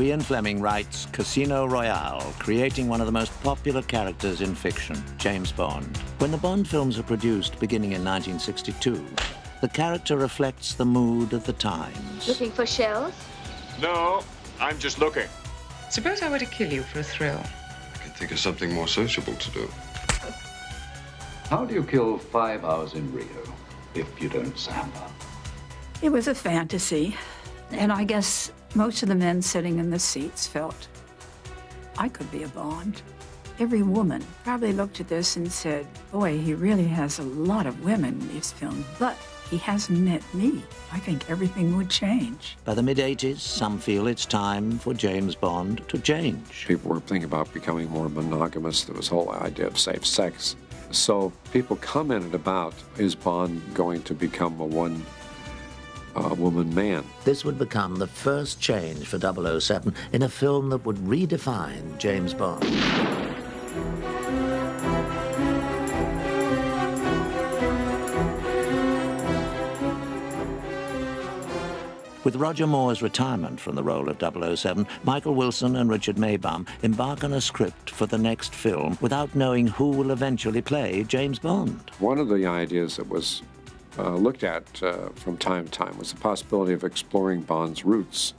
Ian Fleming writes Casino Royale, creating one of the most popular characters in fiction, James Bond. When the Bond films are produced, beginning in 1962, the character reflects the mood of the times. Looking for shells? No, I'm just looking. Suppose I were to kill you for a thrill. I can think of something more sociable to do. How do you kill 5 hours in Rio if you don't samba? It was a fantasy, and I guess most of the men sitting in the seats felt I could be a Bond. Every woman probably looked at this and said, boy, he really has a lot of women in these films, but he hasn't met me. I think everything would change. By the mid-80s, some feel it's time for James Bond to change. People were thinking about becoming more monogamous. There was a whole idea of safe sex. So people commented about, is Bond going to become a one-woman man? This would become the first change for 007 in a film that would redefine James Bond. With Roger Moore's retirement from the role of 007, Michael Wilson and Richard Maybaum embark on a script for the next film without knowing who will eventually play James Bond. One of the ideas that was looked at from time to time was the possibility of exploring Bond's roots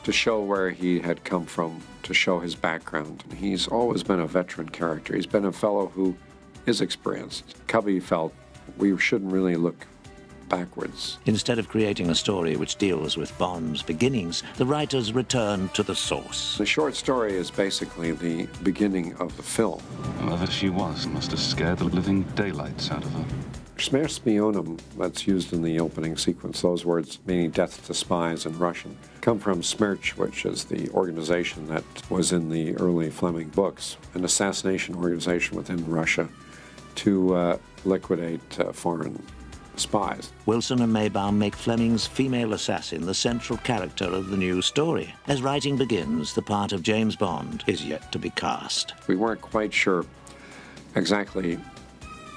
to show where he had come from, to show his background. He's always been a veteran character. He's been a fellow who is experienced. Cubby felt we shouldn't really look backwards. Instead of creating a story which deals with Bond's beginnings, the writers return to the source. The short story is basically the beginning of the film. Whoever she was must have scared the living daylights out of her. Smерть spionam, that's used in the opening sequence, those words meaning death to spies in Russian, come from Smerch, which is the organization that was in the early Fleming books, an assassination organization within Russia to liquidate foreign spies. Wilson and Maybaum make Fleming's female assassin the central character of the new story. As writing begins, the part of James Bond is yet to be cast. We weren't quite sure exactly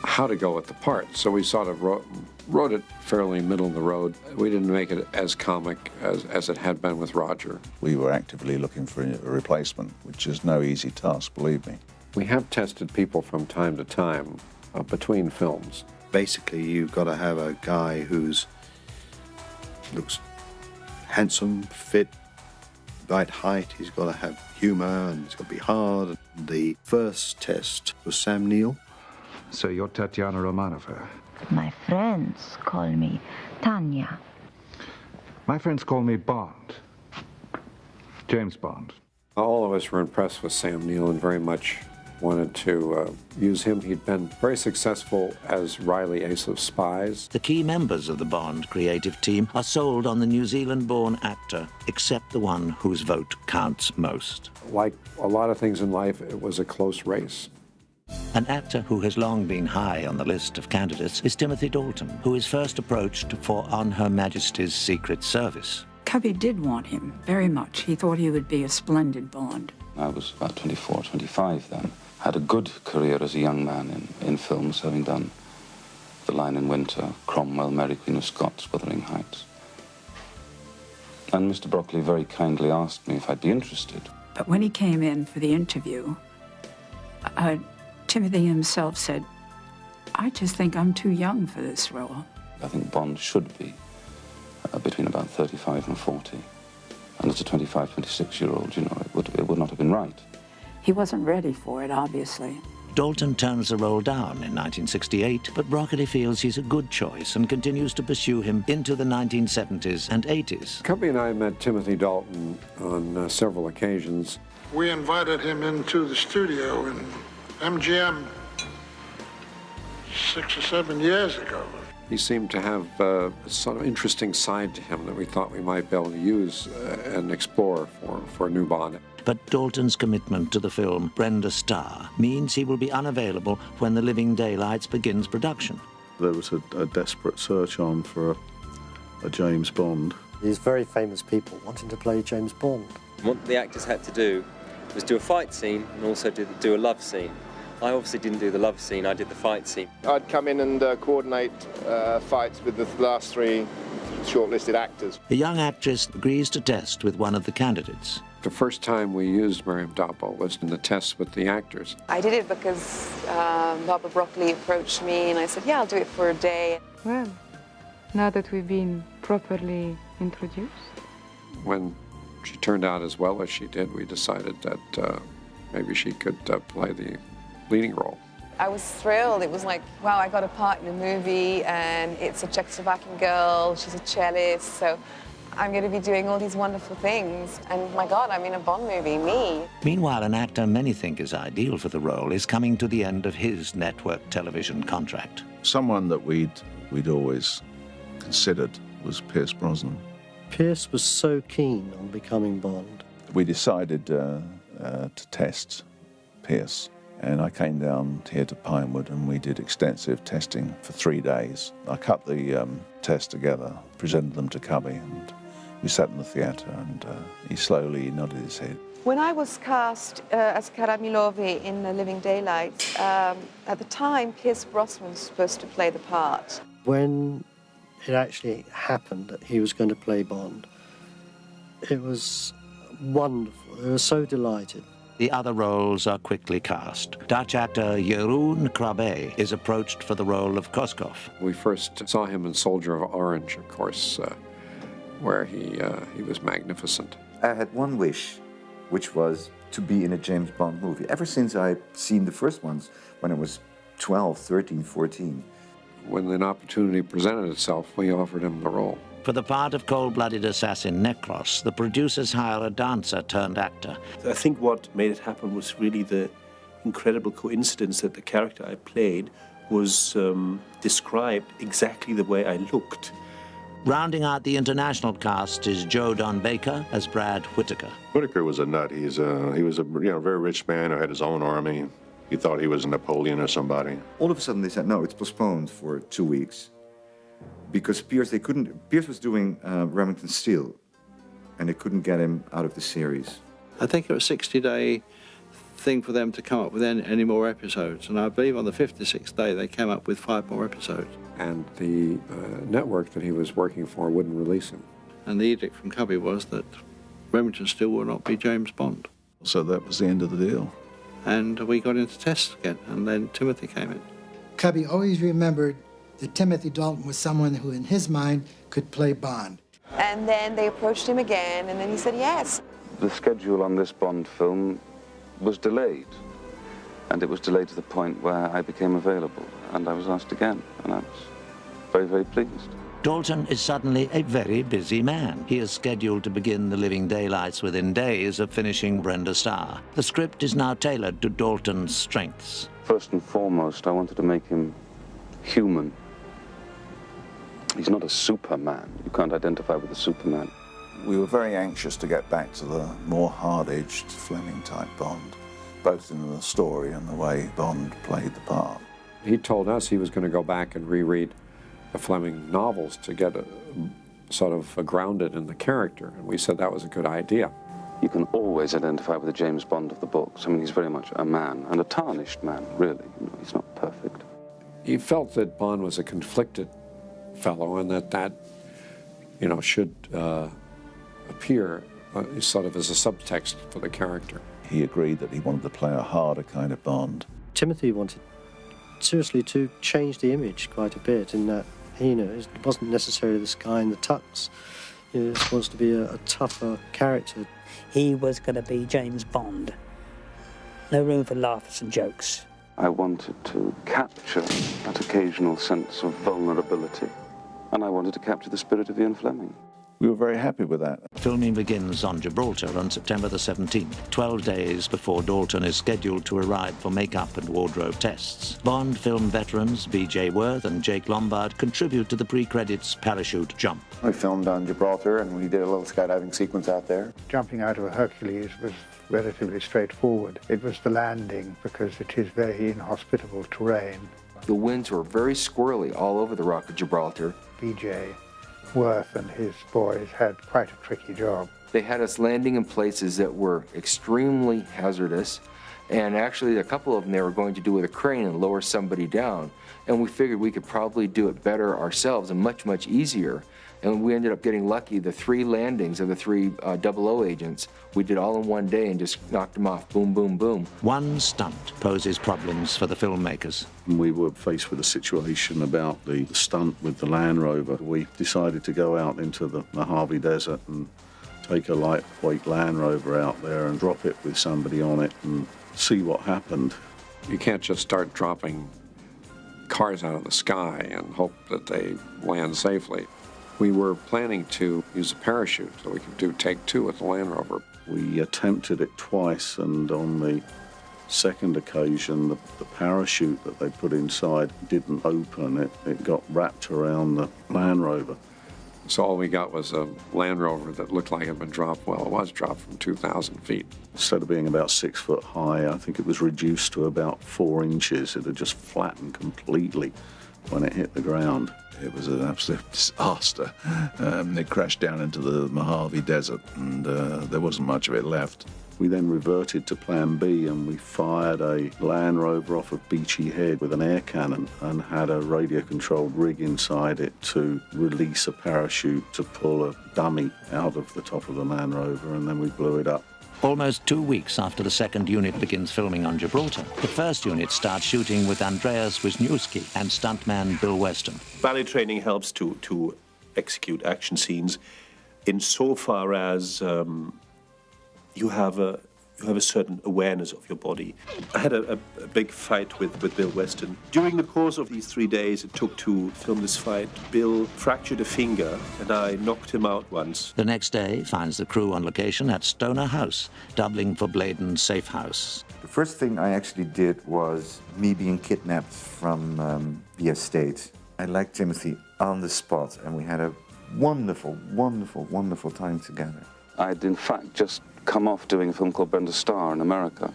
how to go with the part, so we sort of wrote it fairly middle of the road. We didn't make it as comic as it had been with Roger. We were actively looking for a replacement, which is no easy task, believe me. We have tested people from time to time between films. Basically, you've got to have a guy who's looks handsome, fit, right height. He's got to have humor, and he's got to be hard. The first test was Sam Neill. So you're Tatiana Romanova. My friends call me Tanya. My friends call me Bond. James Bond. All of us were impressed with Sam Neill and very much wanted to use him. He'd been very successful as Riley Ace of Spies. The key members of the Bond creative team are sold on the New Zealand-born actor, except the one whose vote counts most. Like a lot of things in life, it was a close race. An actor who has long been high on the list of candidates is Timothy Dalton, who is first approached for On Her Majesty's Secret Service. Cubby did want him very much. He thought he would be a splendid Bond. I was about 24, 25 then. Had a good career as a young man in films, having done The Lion in Winter, Cromwell, Mary Queen of Scots, Wuthering Heights. And Mr. Broccoli very kindly asked me if I'd be interested. But when he came in for the interview, Timothy himself said, I just think I'm too young for this role. I think Bond should be between about 35 and 40. And as a 25, 26-year-old, you know, it would not have been right. He wasn't ready for it, obviously. Dalton turns the role down in 1968, but Broccoli feels he's a good choice and continues to pursue him into the 1970s and 80s. Cubby and I met Timothy Dalton on several occasions. We invited him into the studio in MGM 6 or 7 years ago. He seemed to have a sort of interesting side to him that we thought we might be able to use and explore for a new Bond. But Dalton's commitment to the film Brenda Starr means he will be unavailable when The Living Daylights begins production. There was a desperate search on for a James Bond. These very famous people wanting to play James Bond. What the actors had to do was do a fight scene and also do a love scene. I obviously didn't do the love scene, I did the fight scene. I'd come in and coordinate fights with the last 3 shortlisted actors. The young actress agrees to test with one of the candidates. The first time we used Miriam Dabo was in the tests with the actors. I did it because Barbara Broccoli approached me and I said, yeah, I'll do it for a day. Well, now that we've been properly introduced. When she turned out as well as she did, we decided that maybe she could play the leading role. I was thrilled. It was like, wow, I got a part in a movie and it's a Czechoslovakian girl, she's a cellist, so I'm going to be doing all these wonderful things. And my God, I'm in a Bond movie, me. Meanwhile, an actor many think is ideal for the role is coming to the end of his network television contract. Someone that we'd always considered was Pierce Brosnan. Pierce was so keen on becoming Bond. We decided to test Pierce, and I came down here to Pinewood and we did extensive testing for 3 days. I cut the tests together, presented them to Cubby, and we sat in the theatre and he slowly nodded his head. When I was cast as Karamilovi in The Living Daylights, at the time, Pierce Brosnan was supposed to play the part. When it actually happened that he was going to play Bond, it was wonderful. They were so delighted. The other roles are quickly cast. Dutch actor Jeroen Krabbe is approached for the role of Koskov. We first saw him in Soldier of Orange, of course, where he was magnificent. I had one wish, which was to be in a James Bond movie. Ever since I'd seen the first ones, when I was 12, 13, 14. When an opportunity presented itself, we offered him the role. For the part of cold-blooded assassin Necros, the producers hire a dancer-turned-actor. I think what made it happen was really the incredible coincidence that the character I played was described exactly the way I looked. Rounding out the international cast is Joe Don Baker as Brad Whitaker. Whitaker was a nut. He was a very rich man who had his own army. He thought he was Napoleon or somebody. All of a sudden they said, no, it's postponed for 2 weeks. Because Pierce was doing Remington Steele, and they couldn't get him out of the series. I think it was a 60-day thing for them to come up with any more episodes, and I believe on the 56th day they came up with 5 more episodes. And the network that he was working for wouldn't release him. And the edict from Cubby was that Remington Steele will not be James Bond. So that was the end of the deal. And we got into tests again, and then Timothy came in. Cubby always remembered that Timothy Dalton was someone who, in his mind, could play Bond. And then they approached him again, and then he said yes. The schedule on this Bond film was delayed, and it was delayed to the point where I became available, and I was asked again, and I was very, very pleased. Dalton is suddenly a very busy man. He is scheduled to begin The Living Daylights within days of finishing Brenda Starr. The script is now tailored to Dalton's strengths. First and foremost, I wanted to make him human. He's not a Superman. You can't identify with a Superman. We were very anxious to get back to the more hard-edged Fleming-type Bond, both in the story and the way Bond played the part. He told us he was going to go back and reread the Fleming novels to get sort of grounded in the character, and we said that was a good idea. You can always identify with the James Bond of the books. I mean, he's very much a man, and a tarnished man, really. You know, he's not perfect. He felt that Bond was a conflicted fellow, and that should appear sort of as a subtext for the character. He agreed that he wanted to play a harder kind of Bond. Timothy wanted, seriously, to change the image quite a bit in that, it wasn't necessarily this guy in the tux. This wants to be a tougher character. He was going to be James Bond. No room for laughs and jokes. I wanted to capture that occasional sense of vulnerability, and I wanted to capture the spirit of Ian Fleming. We were very happy with that. Filming begins on Gibraltar on September the 17th, 12 days before Dalton is scheduled to arrive for makeup and wardrobe tests. Bond film veterans B.J. Worth and Jake Lombard contribute to the pre-credits parachute jump. We filmed on Gibraltar and we did a little skydiving sequence out there. Jumping out of a Hercules was relatively straightforward. It was the landing, because it is very inhospitable terrain. The winds were very squirrely all over the Rock of Gibraltar. B.J. Worth and his boys had quite a tricky job. They had us landing in places that were extremely hazardous, and actually a couple of them they were going to do with a crane and lower somebody down. And we figured we could probably do it better ourselves and much, much easier And we ended up getting lucky. The 3 landings of the 3 00 agents, we did all in one day and just knocked them off. Boom, boom, boom. One stunt poses problems for the filmmakers. We were faced with a situation about the stunt with the Land Rover. We decided to go out into the Mojave Desert and take a lightweight Land Rover out there and drop it with somebody on it and see what happened. You can't just start dropping cars out of the sky and hope that they land safely. We were planning to use a parachute so we could do take 2 with the Land Rover. We attempted it twice, and on the second occasion, the parachute that they put inside didn't open. It got wrapped around the Land Rover. So all we got was a Land Rover that looked like it had been dropped. Well, it was dropped from 2,000 feet. Instead of being about 6 foot high, I think it was reduced to about 4 inches. It had just flattened completely when it hit the ground. It was an absolute disaster. It crashed down into the Mojave Desert, and there wasn't much of it left. We then reverted to plan B, and we fired a Land Rover off of Beachy Head with an air cannon and had a radio-controlled rig inside it to release a parachute to pull a dummy out of the top of the Land Rover, and then we blew it up. Almost 2 weeks after the second unit begins filming on Gibraltar, the first unit starts shooting with Andreas Wisniewski and stuntman Bill Weston. Ballet training helps to execute action scenes insofar as you have a certain awareness of your body. I had a big fight with Bill Weston. During the course of these 3 days it took to film this fight, Bill fractured a finger and I knocked him out once. The next day finds the crew on location at Stoner House, doubling for Bladen's safe house. The first thing I actually did was me being kidnapped from the estate. I liked Timothy on the spot, and we had a wonderful, wonderful, wonderful time together. I'd in fact just come off doing a film called Brenda Starr in America,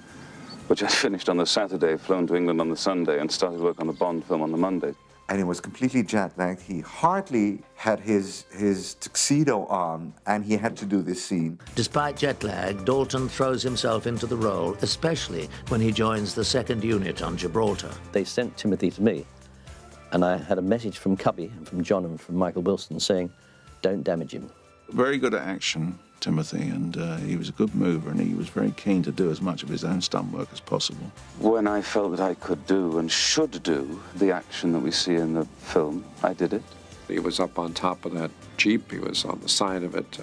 which I finished on the Saturday, flown to England on the Sunday, and started work on the Bond film on the Monday. And he was completely jet-lagged. He hardly had his tuxedo on, and he had to do this scene. Despite jet lag, Dalton throws himself into the role, especially when he joins the second unit on Gibraltar. They sent Timothy to me, and I had a message from Cubby and from John and from Michael Wilson saying, don't damage him. Very good at action, Timothy, and he was a good mover, and he was very keen to do as much of his own stunt work as possible. When I felt that I could do and should do the action that we see in the film, I did it. He was up on top of that Jeep. He was on the side of it.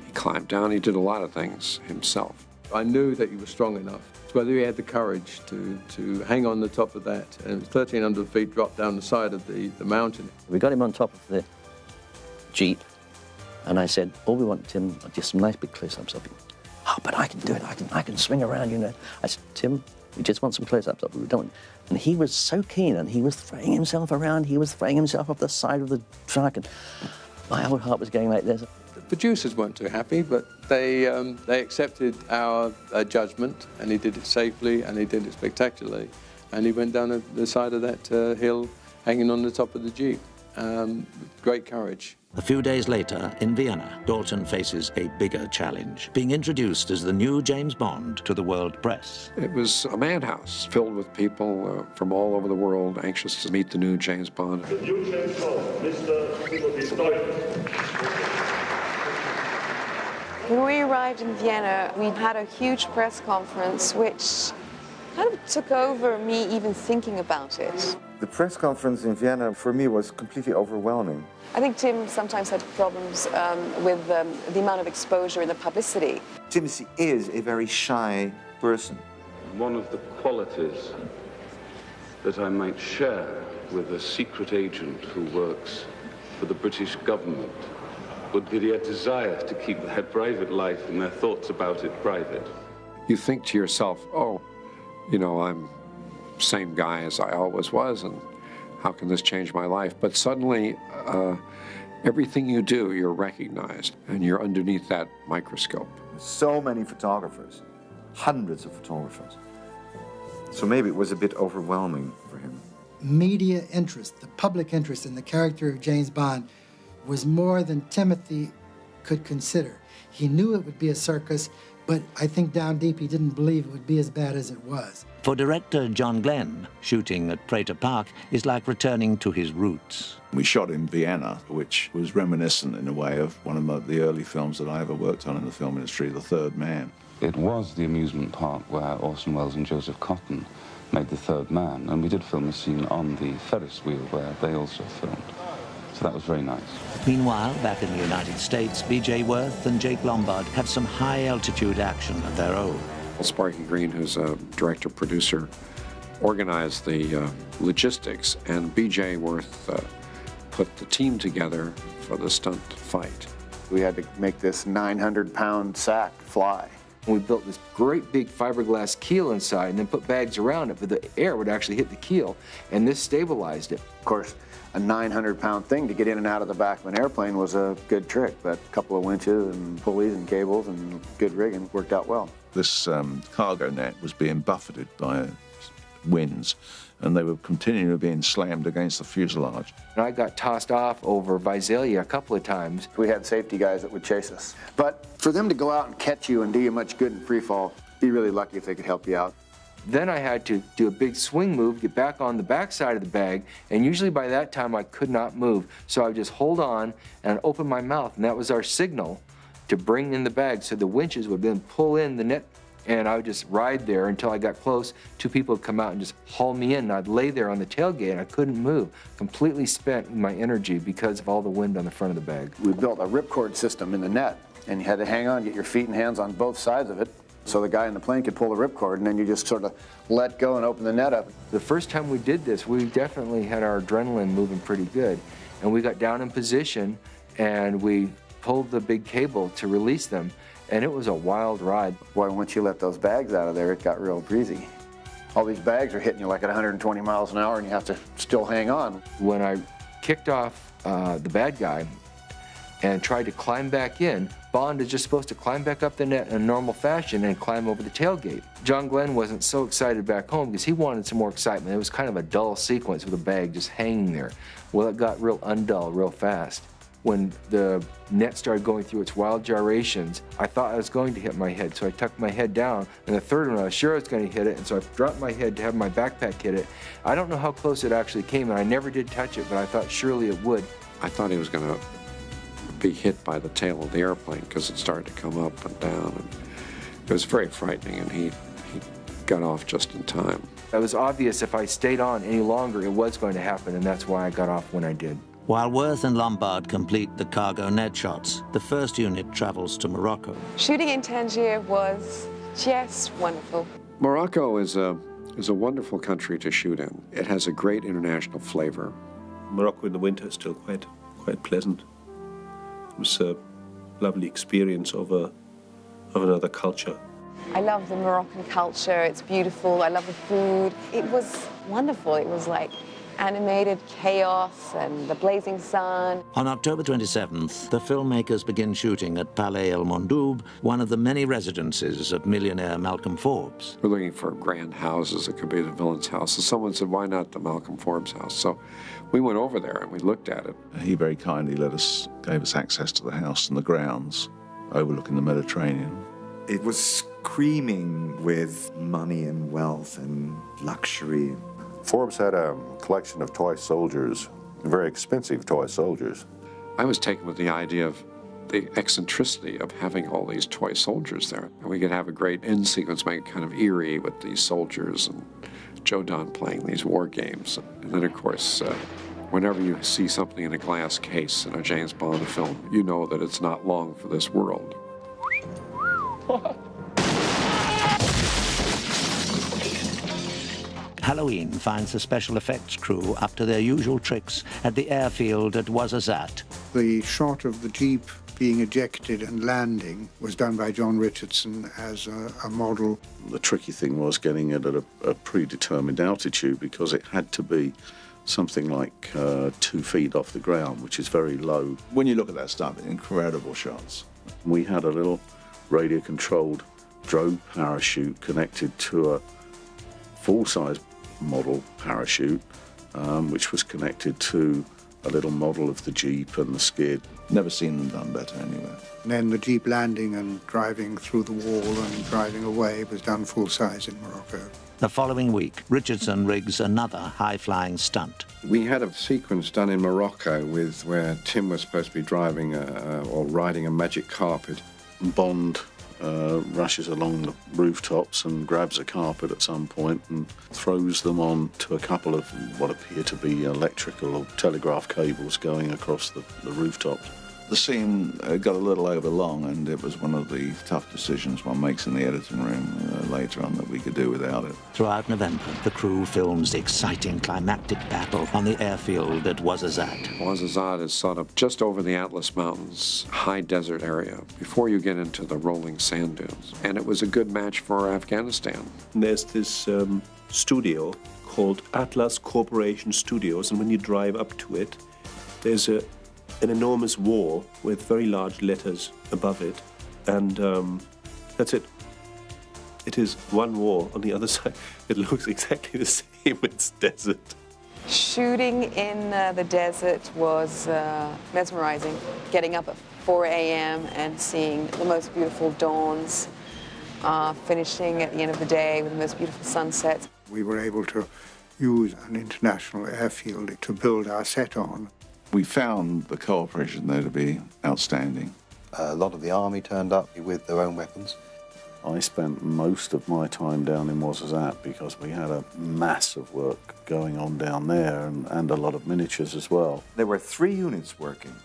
He climbed down. He did a lot of things himself. I knew that he was strong enough. It's whether he had the courage to hang on the top of that. And it was 1,300 feet drop down the side of the mountain. We got him on top of the Jeep. And I said, all we want, Tim, are just some nice big close-ups of him. Oh, but I can do it. I can swing around, you know. I said, Tim, we just want some close-ups of him. We don't. And he was so keen, and he was throwing himself around. He was throwing himself off the side of the truck, and my whole heart was going like this. The producers weren't too happy, but they accepted our judgment, and he did it safely, and he did it spectacularly. And he went down the side of that hill, hanging on the top of the Jeep. Great courage. A few days later, in Vienna, Dalton faces a bigger challenge, being introduced as the new James Bond to the world press. It was a madhouse filled with people from all over the world anxious to meet the new James Bond. The new James Bond, Mr. Timothy Dalton. When we arrived in Vienna, we had a huge press conference, which kind of took over me even thinking about it. The press conference in Vienna, for me, was completely overwhelming. I think Tim sometimes had problems with the amount of exposure and the publicity. Timothy is a very shy person. One of the qualities that I might share with a secret agent who works for the British government would be their desire to keep their private life and their thoughts about it private. You think to yourself, oh, you know, I'm the same guy as I always was, and how can this change my life? But suddenly, everything you do, you're recognized, and you're underneath that microscope. So many photographers, hundreds of photographers. So maybe it was a bit overwhelming for him. Media interest, the public interest in the character of James Bond was more than Timothy could consider. He knew it would be a circus, but I think down deep he didn't believe it would be as bad as it was. For director John Glen, shooting at Prater Park is like returning to his roots. We shot in Vienna, which was reminiscent in a way of one of the early films that I ever worked on in the film industry, The Third Man. It was the amusement park where Orson Welles and Joseph Cotton made The Third Man, and we did film a scene on the Ferris wheel where they also filmed. So that was very nice. Meanwhile, back in the United States, B.J. Worth and Jake Lombard have some high-altitude action of their own. Sparky Green, who's a director-producer, organized the logistics, and B.J. Worth put the team together for the stunt fight. We had to make this 900-pound sack fly. We built this great big fiberglass keel inside and then put bags around it, but the air would actually hit the keel, and this stabilized it. Of course, a 900-pound thing to get in and out of the back of an airplane was a good trick, but a couple of winches and pulleys and cables and good rigging worked out well. This cargo net was being buffeted by winds, and they were continually being slammed against the fuselage. And I got tossed off over Visalia a couple of times. We had safety guys that would chase us. But for them to go out and catch you and do you much good in free fall, be really lucky if they could help you out. Then I had to do a big swing move, get back on the back side of the bag, and usually by that time I could not move. So I would just hold on and open my mouth, and that was our signal to bring in the bag. So the winches would then pull in the net, and I would just ride there until I got close. Two people would come out and just haul me in, and I'd lay there on the tailgate, and I couldn't move. Completely spent my energy because of all the wind on the front of the bag. We built a ripcord system in the net, and you had to hang on, get your feet and hands on both sides of it, so the guy in the plane could pull the ripcord, and then you just sort of let go and open the net up. The first time we did this, we definitely had our adrenaline moving pretty good. And we got down in position, and we pulled the big cable to release them, and it was a wild ride. Boy, once you let those bags out of there, it got real breezy. All these bags are hitting you like at 120 miles an hour, and you have to still hang on. When I kicked off the bad guy and tried to climb back in, Bond is just supposed to climb back up the net in a normal fashion and climb over the tailgate. John Glen wasn't so excited back home because he wanted some more excitement. It was kind of a dull sequence with a bag just hanging there. Well, it got real undull real fast. When the net started going through its wild gyrations, I thought I was going to hit my head, so I tucked my head down, and the third one I was sure I was going to hit it, and so I dropped my head to have my backpack hit it. I don't know how close it actually came, and I never did touch it, but I thought surely it would. I thought he was going to be hit by the tail of the airplane because it started to come up and down, and it was very frightening, and he got off just in time. It was obvious if I stayed on any longer, it was going to happen, and that's why I got off when I did. While Worth and Lombard complete the cargo net shots, the first unit travels to Morocco. Shooting in Tangier was just wonderful. Morocco is a wonderful country to shoot in. It has a great international flavor. Morocco in the winter is still quite pleasant. It was a lovely experience of another culture. I love the Moroccan culture. It's beautiful. I love the food. It was wonderful. It was like animated chaos and the blazing sun. On October 27th, the filmmakers begin shooting at Palais El Mondoub, one of the many residences of millionaire Malcolm Forbes. We're looking for grand houses. It could be the villain's house. So someone said, why not the Malcolm Forbes house? So we went over there and we looked at it. He very kindly gave us access to the house and the grounds overlooking the Mediterranean. It was screaming with money and wealth and luxury. Forbes had a collection of toy soldiers, very expensive toy soldiers. I was taken with the idea of the eccentricity of having all these toy soldiers there. And we could have a great end sequence, make it kind of eerie with these soldiers and Joe Don playing these war games. And then, of course, whenever you see something in a glass case in a James Bond film, you know that it's not long for this world. Halloween finds the special effects crew up to their usual tricks at the airfield at Ouarzazate. The shot of the Jeep being ejected and landing was done by John Richardson as a model. The tricky thing was getting it at a predetermined altitude because it had to be something like 2 feet off the ground, which is very low. When you look at that stuff, incredible shots. We had a little radio-controlled drone parachute connected to a full-size model parachute, which was connected to a little model of the Jeep and the skid. Never seen them done better anywhere. And then the Jeep landing and driving through the wall and driving away was done full size in Morocco. The following week, Richardson rigs another high-flying stunt. We had a sequence done in Morocco where Tim was supposed to be driving or riding a magic carpet. Bond rushes along the rooftops and grabs a carpet at some point and throws them on to a couple of what appear to be electrical or telegraph cables going across the rooftops. The scene got a little overlong, and it was one of the tough decisions one makes in the editing room later on that we could do without it. Throughout November, the crew films the exciting climactic battle on the airfield at Ouarzazate. Ouarzazate is sort of just over the Atlas Mountains, high desert area, before you get into the rolling sand dunes. And it was a good match for Afghanistan. There's this studio called Atlas Corporation Studios, and when you drive up to it, there's an enormous wall with very large letters above it, and that's it. It is one wall. On the other side, it looks exactly the same. It's desert. Shooting in the desert was mesmerizing. Getting up at 4 a.m. and seeing the most beautiful dawns, finishing at the end of the day with the most beautiful sunsets. We were able to use an international airfield to build our set on. We found the cooperation there to be outstanding. A lot of the army turned up with their own weapons. I spent most of my time down in Ouarzazate because we had a mass of work going on down there and a lot of miniatures as well. There were 3 units working.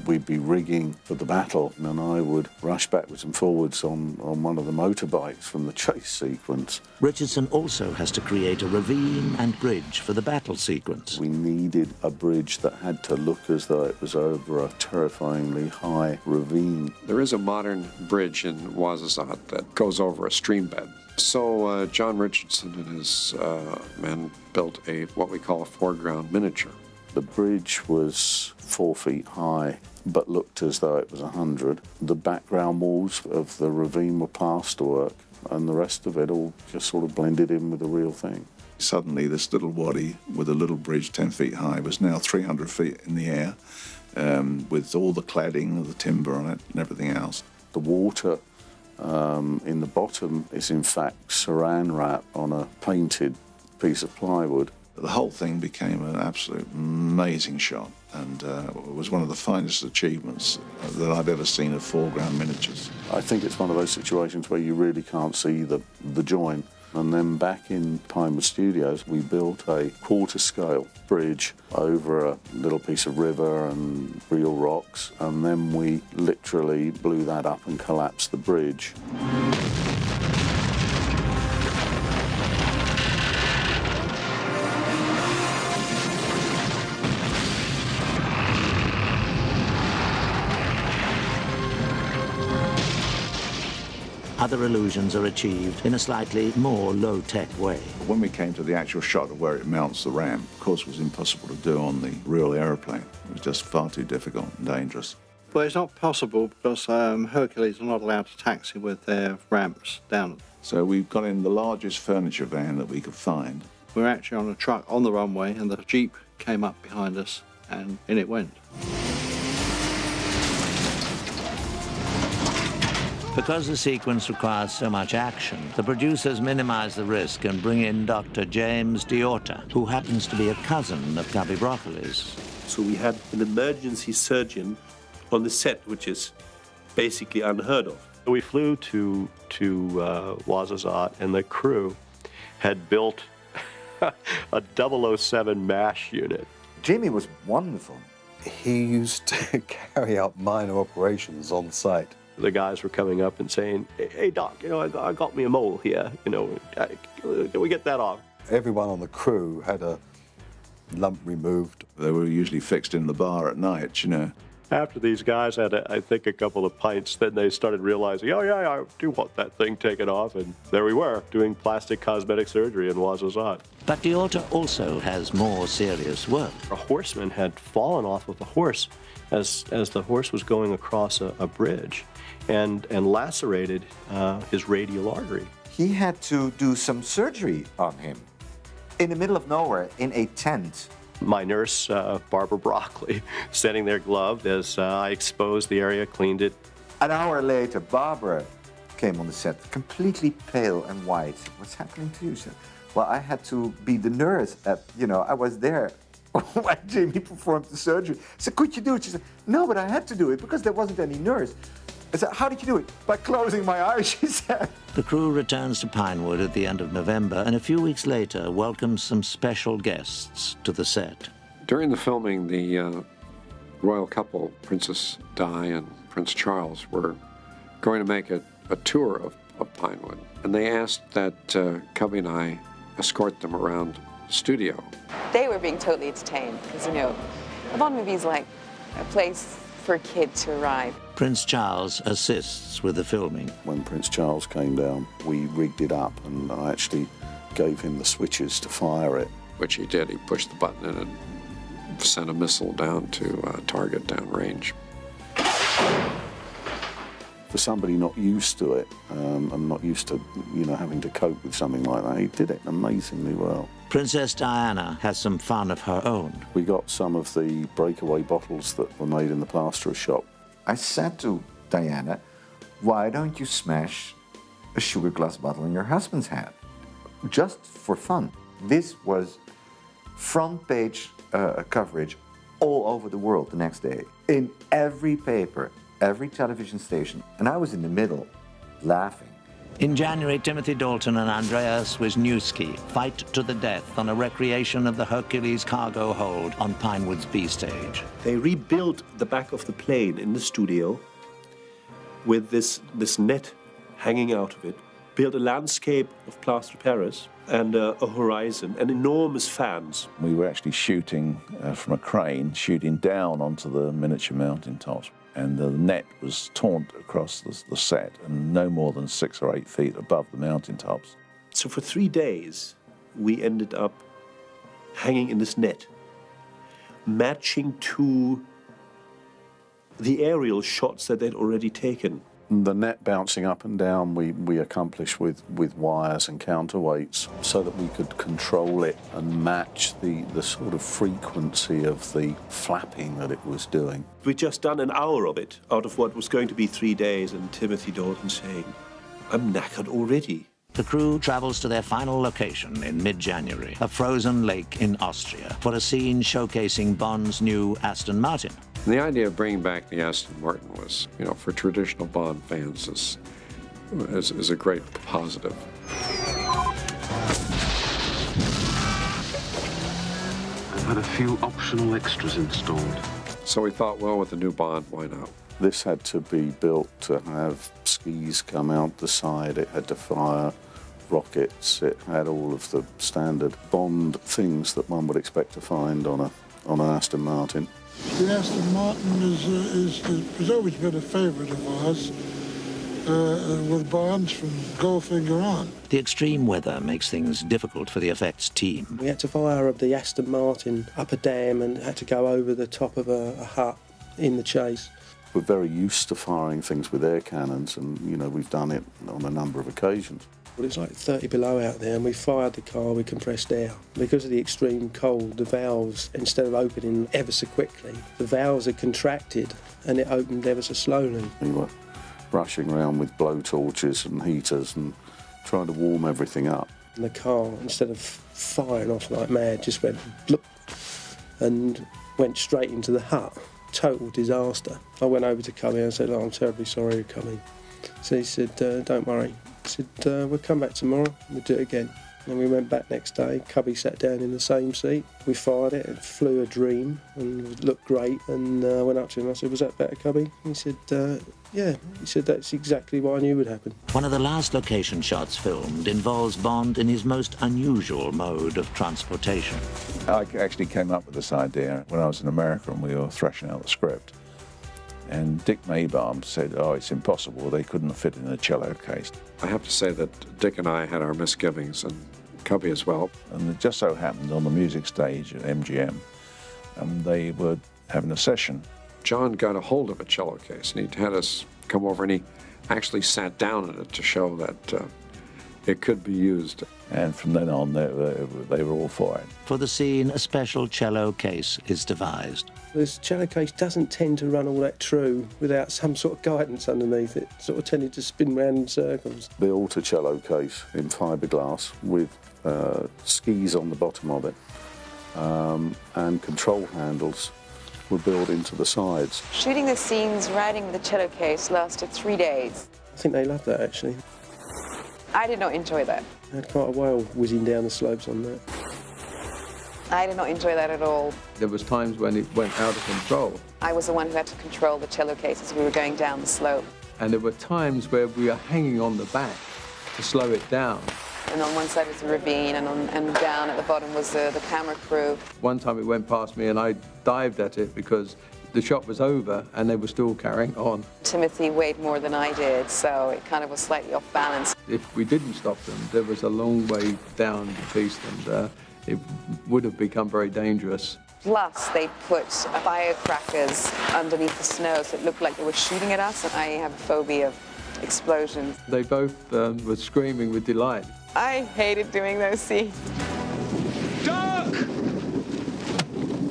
We'd be rigging for the battle, and I would rush backwards and forwards on one of the motorbikes from the chase sequence. Richardson also has to create a ravine and bridge for the battle sequence. We needed a bridge that had to look as though it was over a terrifyingly high ravine. There is a modern bridge in Ouarzazate that goes over a stream bed. So John Richardson and his men built what we call a foreground miniature. The bridge was 4 feet high, but looked as though it was 100. The background walls of the ravine were plasterwork, and the rest of it all just sort of blended in with the real thing. Suddenly, this little wadi with a little bridge 10 feet high was now 300 feet in the air, with all the cladding of the timber on it and everything else. The water in the bottom is in fact saran wrap on a painted piece of plywood. The whole thing became an absolute amazing shot, and it was one of the finest achievements that I've ever seen of foreground miniatures. I think it's one of those situations where you really can't see the join. And then back in Pinewood Studios, we built a quarter-scale bridge over a little piece of river and real rocks, and then we literally blew that up and collapsed the bridge. Other illusions are achieved in a slightly more low-tech way. When we came to the actual shot of where it mounts the ramp, of course it was impossible to do on the real aeroplane. It was just far too difficult and dangerous. Well, it's not possible because Hercules are not allowed to taxi with their ramps down. So we've got in the largest furniture van that we could find. We're actually on a truck on the runway, and the Jeep came up behind us, and in it went. Because the sequence requires so much action, the producers minimize the risk and bring in Dr. James D'Orta, who happens to be a cousin of Cubby Broccoli's. So we had an emergency surgeon on the set, which is basically unheard of. We flew to Ouarzazate, and the crew had built a 007 MASH unit. Jamie was wonderful. He used to carry out minor operations on site. The guys were coming up and saying, "Hey, Doc, you know, I got me a mole here. You know, can we get that off?" Everyone on the crew had a lump removed. They were usually fixed in the bar at night, you know. After these guys had, I think, a couple of pints, then they started realizing, oh, yeah, I do want that thing taken off. And there we were, doing plastic cosmetic surgery in Ouarzazate. But D'Orta also has more serious work. A horseman had fallen off of a horse as the horse was going across a bridge and lacerated his radial artery. He had to do some surgery on him in the middle of nowhere in a tent My nurse, Barbara Broccoli, standing there gloved as I exposed the area, cleaned it. An hour later, Barbara came on the set, completely pale and white. What's happening to you? She said, well, I had to be the nurse at, I was there when Jamie performed the surgery. I said, could you do it? She said, no, but I had to do it because there wasn't any nurse. I said, how did you do it? By closing my eyes, she said. The crew returns to Pinewood at the end of November and a few weeks later welcomes some special guests to the set. During the filming, the royal couple, Princess Di and Prince Charles, were going to make a tour of Pinewood. And they asked that Cubby and I escort them around the studio. They were being totally entertained because, a Bond movie is like a place for a kid to arrive. Prince Charles assists with the filming. When Prince Charles came down, we rigged it up and I actually gave him the switches to fire it. Which he did. He pushed the button in and sent a missile down to a target downrange. For somebody not used to it and not used to, having to cope with something like that, he did it amazingly well. Princess Diana has some fun of her own. We got some of the breakaway bottles that were made in the plasterer's shop. I said to Diana, why don't you smash a sugar glass bottle in your husband's head? Just for fun. This was front page coverage all over the world the next day. In every paper, every television station. And I was in the middle, laughing. In January, Timothy Dalton and Andreas Wisniewski fight to the death on a recreation of the Hercules cargo hold on Pinewood's B stage. They rebuilt the back of the plane in the studio with this net hanging out of it, built a landscape of plaster Paris and a horizon and enormous fans. We were actually shooting from a crane, shooting down onto the miniature mountain tops. And the net was torn across the set and no more than 6 or 8 feet above the mountaintops. So for 3 days, we ended up hanging in this net, matching to the aerial shots that they'd already taken. The net bouncing up and down we accomplished with wires and counterweights so that we could control it and match the sort of frequency of the flapping that it was doing. We'd just done an hour of it out of what was going to be 3 days, and Timothy Dalton saying, I'm knackered already. The crew travels to their final location in mid-January, a frozen lake in Austria, for a scene showcasing Bond's new Aston Martin. And the idea of bringing back the Aston Martin was, for traditional Bond fans, is a great positive. I've had a few optional extras installed. So we thought, well, with the new Bond, why not? This had to be built to have skis come out the side, it had to fire rockets, it had all of the standard Bond things that one would expect to find on an Aston Martin. The Aston Martin has always been a favourite of ours, with Bonds from Goldfinger on. The extreme weather makes things difficult for the effects team. We had to fire the Aston Martin up a dam and had to go over the top of a hut in the chase. We're very used to firing things with air cannons and, we've done it on a number of occasions. Well, it's like 30 below out there and we fired the car with compressed air. Because of the extreme cold, the valves, instead of opening ever so quickly, the valves had contracted and it opened ever so slowly. We were rushing around with blowtorches and heaters and trying to warm everything up. And the car, instead of firing off like mad, just went bloop and went straight into the hut. Total disaster. I went over to Cubby and said, I'm terribly sorry you're coming. So he said, don't worry. He said, we'll come back tomorrow, we'll do it again. And we went back next day, Cubby sat down in the same seat. We fired it, it flew a dream and it looked great. And I went up to him, I said, was that better, Cubby? He said, yeah. He said, that's exactly what I knew would happen. One of the last location shots filmed involves Bond in his most unusual mode of transportation. I actually came up with this idea when I was in America and we were thrashing out the script. And Dick Maybaum said, oh, it's impossible, they couldn't fit in a cello case. I have to say that Dick and I had our misgivings, and Cubby as well. And it just so happened on the music stage at MGM, they were having a session. John got a hold of a cello case, and he had us come over, and he actually sat down in it to show that it could be used. And from then on, they were all for it. For the scene, a special cello case is devised. This cello case doesn't tend to run all that true without some sort of guidance underneath it. Sort of tended to spin round in circles. Built a cello case in fiberglass with skis on the bottom of it, and control handles were built into the sides. Shooting the scenes riding with the cello case lasted 3 days. I think they loved that, actually. I did not enjoy that. I had quite a whale whizzing down the slopes on that. I did not enjoy that at all. There was times when it went out of control. I was the one who had to control the cello case as we were going down the slope. And there were times where we were hanging on the back to slow it down. And on one side was the ravine, and down at the bottom was the camera crew. One time it went past me and I dived at it because the shot was over and they were still carrying on. Timothy weighed more than I did, so it kind of was slightly off balance. If we didn't stop them, there was a long way down the piece and it would have become very dangerous. Plus, they put firecrackers underneath the snow, so it looked like they were shooting at us, and I have a phobia of explosions. They both were screaming with delight. I hated doing those scenes. Doug!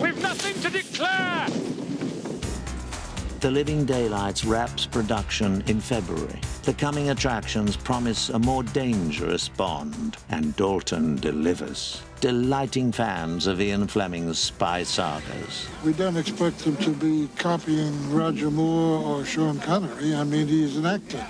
We've nothing to declare! The Living Daylights wraps production in February. The coming attractions promise a more dangerous Bond, and Dalton delivers, delighting fans of Ian Fleming's spy sagas. We don't expect him to be copying Roger Moore or Sean Connery. I mean, he is an actor,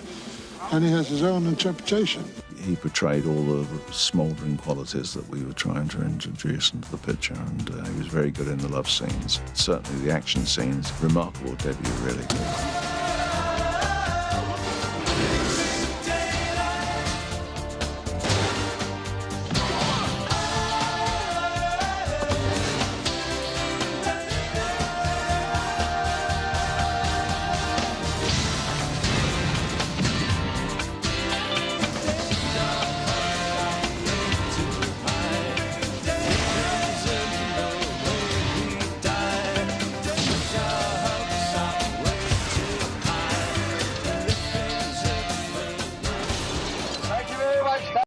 and he has his own interpretation. He portrayed all the smouldering qualities that we were trying to introduce into the picture, and he was very good in the love scenes. Certainly the action scenes, remarkable debut, really.